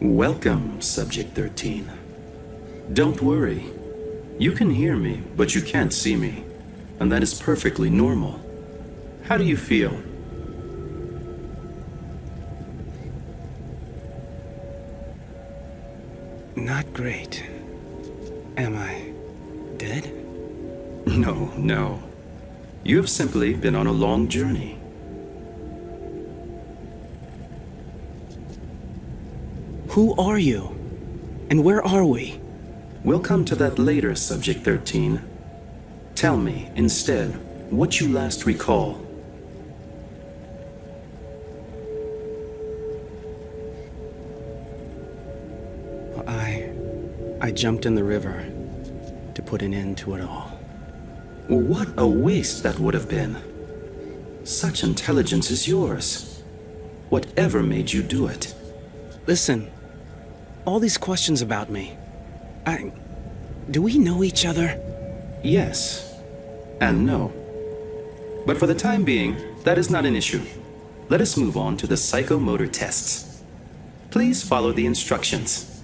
Welcome, Subject 13. Don't worry. You can hear me, but you can't see me. And that is perfectly normal. How do you feel? Not great. Am I dead? No, no. You have simply been on a long journey. Who are you? And where are we? We'll come to that later, Subject 13. Tell me, instead, what you last recall. I jumped in the river to put an end to it all. What a waste that would have been. Such intelligence is yours. Whatever made you do it? Listen, all these questions about me. Do we know each other? Yes, and no. But for the time being, that is not an issue. Let us move on to the psychomotor tests. Please follow the instructions.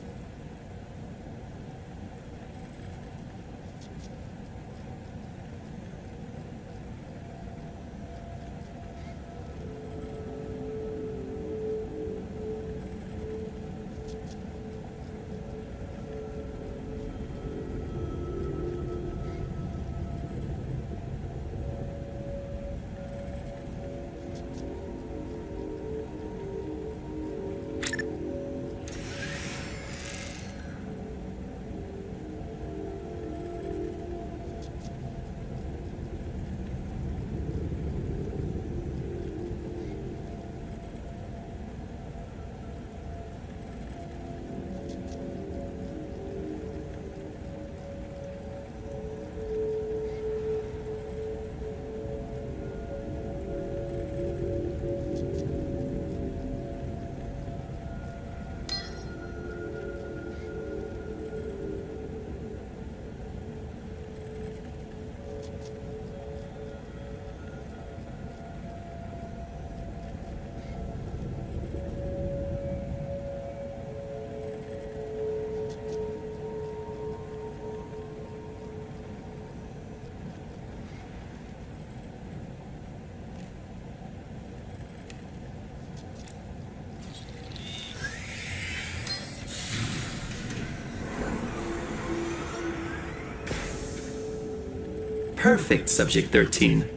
Perfect, Subject 13.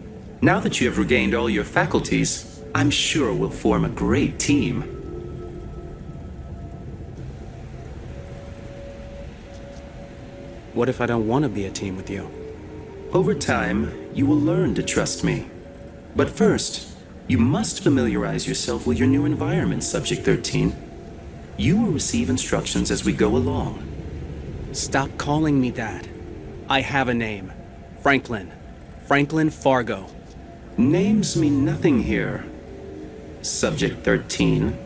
Now that you have regained all your faculties, I'm sure we'll form a great team. What if I don't want to be a team with you? Over time, you will learn to trust me. But first, you must familiarize yourself with your new environment, Subject 13. You will receive instructions as we go along. Stop calling me that. I have a name. Franklin. Franklin Fargo. Names mean nothing here. Subject 13.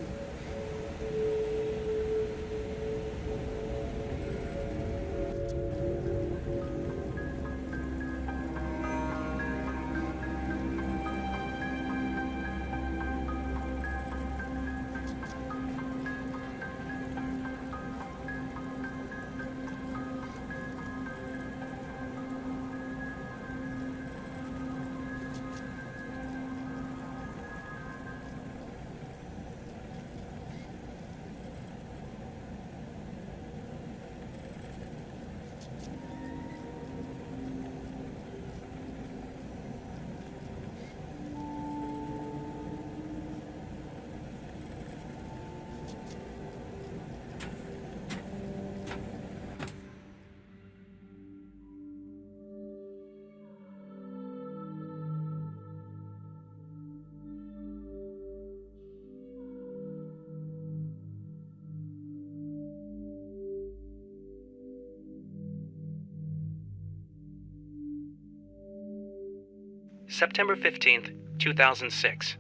September 15th, 2006.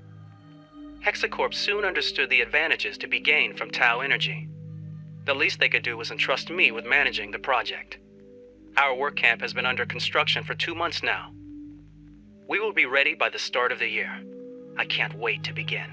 Hexacorp soon understood the advantages to be gained from Tau Energy. The least they could do was entrust me with managing the project. Our work camp has been under construction for 2 months now. We will be ready by the start of the year. I can't wait to begin.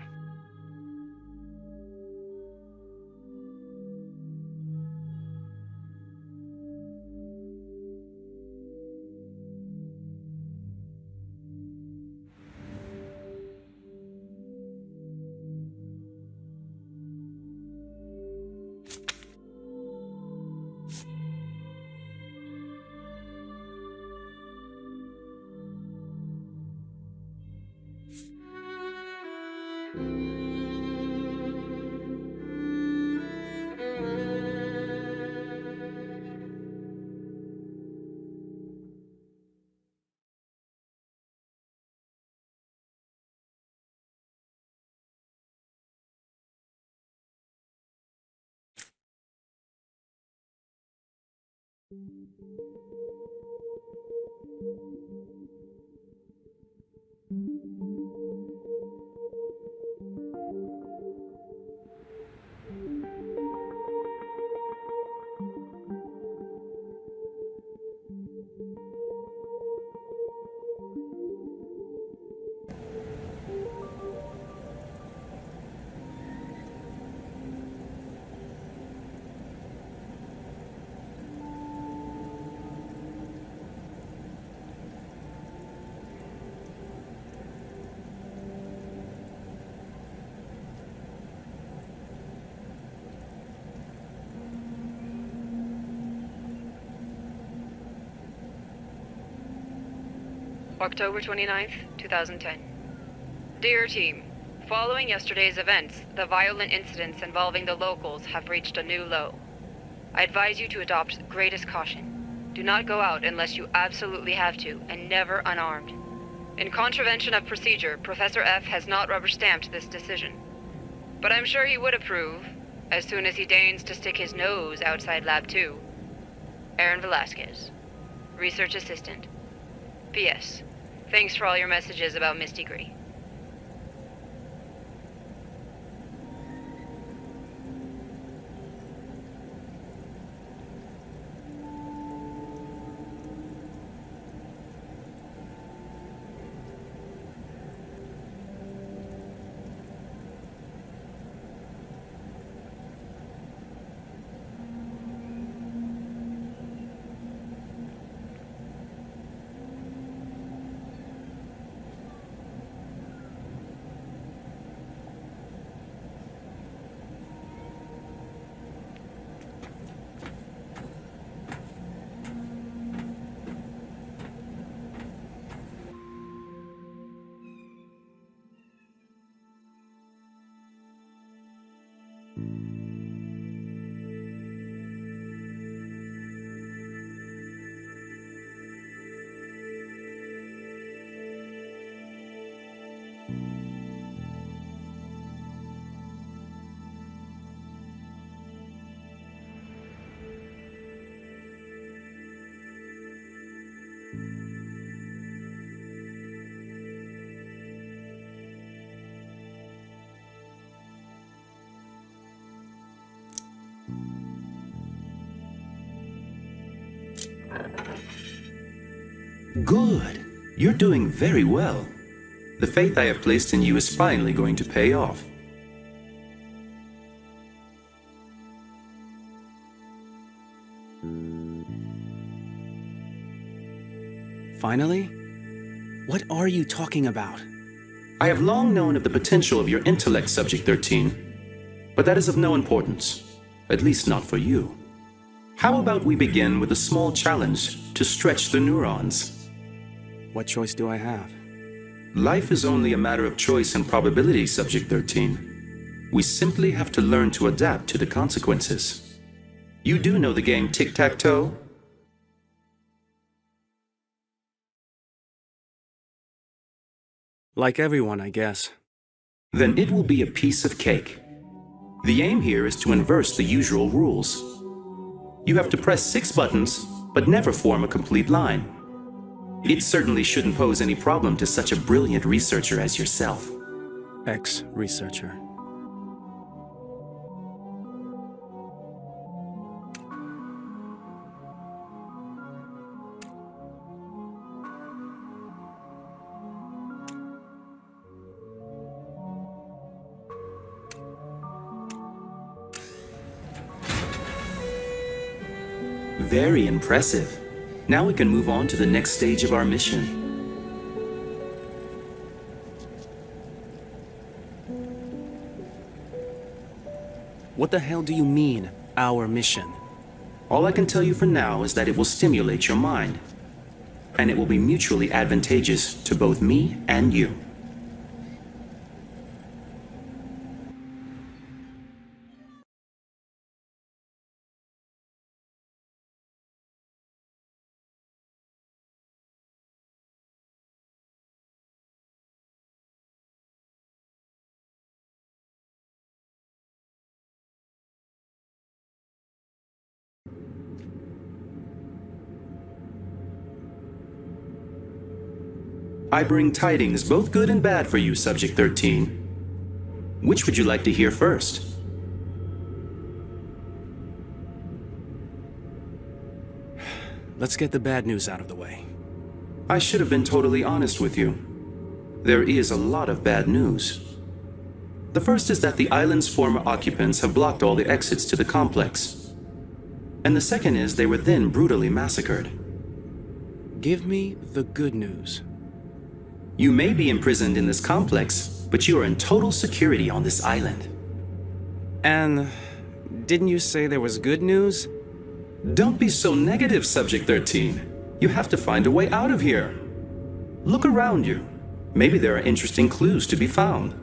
October 29th, 2010. Dear team, following yesterday's events, the violent incidents involving the locals have reached a new low. I advise you to adopt greatest caution. Do not go out unless you absolutely have to, and never unarmed. In contravention of procedure, Professor F has not rubber-stamped this decision. But I'm sure he would approve, as soon as he deigns to stick his nose outside Lab 2. Aaron Velasquez, Research Assistant. P.S. Thanks for all your messages about Misty Grey. Good. You're doing very well. The faith I have placed in you is finally going to pay off. Finally? What are you talking about? I have long known of the potential of your intellect, Subject 13, but that is of no importance, at least not for you. How about we begin with a small challenge to stretch the neurons? What choice do I have? Life is only a matter of choice and probability, Subject 13. We simply have to learn to adapt to the consequences. You do know the game tic-tac-toe? Like everyone, I guess. Then it will be a piece of cake. The aim here is to inverse the usual rules. You have to press 6 buttons, but never form a complete line. It certainly shouldn't pose any problem to such a brilliant researcher as yourself. Ex-researcher. Very impressive. Now we can move on to the next stage of our mission. What the hell do you mean, our mission? All I can tell you for now is that it will stimulate your mind. And it will be mutually advantageous to both me and you. I bring tidings both good and bad for you, Subject 13. Which would you like to hear first? Let's get the bad news out of the way. I should have been totally honest with you. There is a lot of bad news. The first is that the island's former occupants have blocked all the exits to the complex. And the second is they were then brutally massacred. Give me the good news. You may be imprisoned in this complex, but you are in total security on this island. And didn't you say there was good news? Don't be so negative, Subject 13. You have to find a way out of here. Look around you. Maybe there are interesting clues to be found.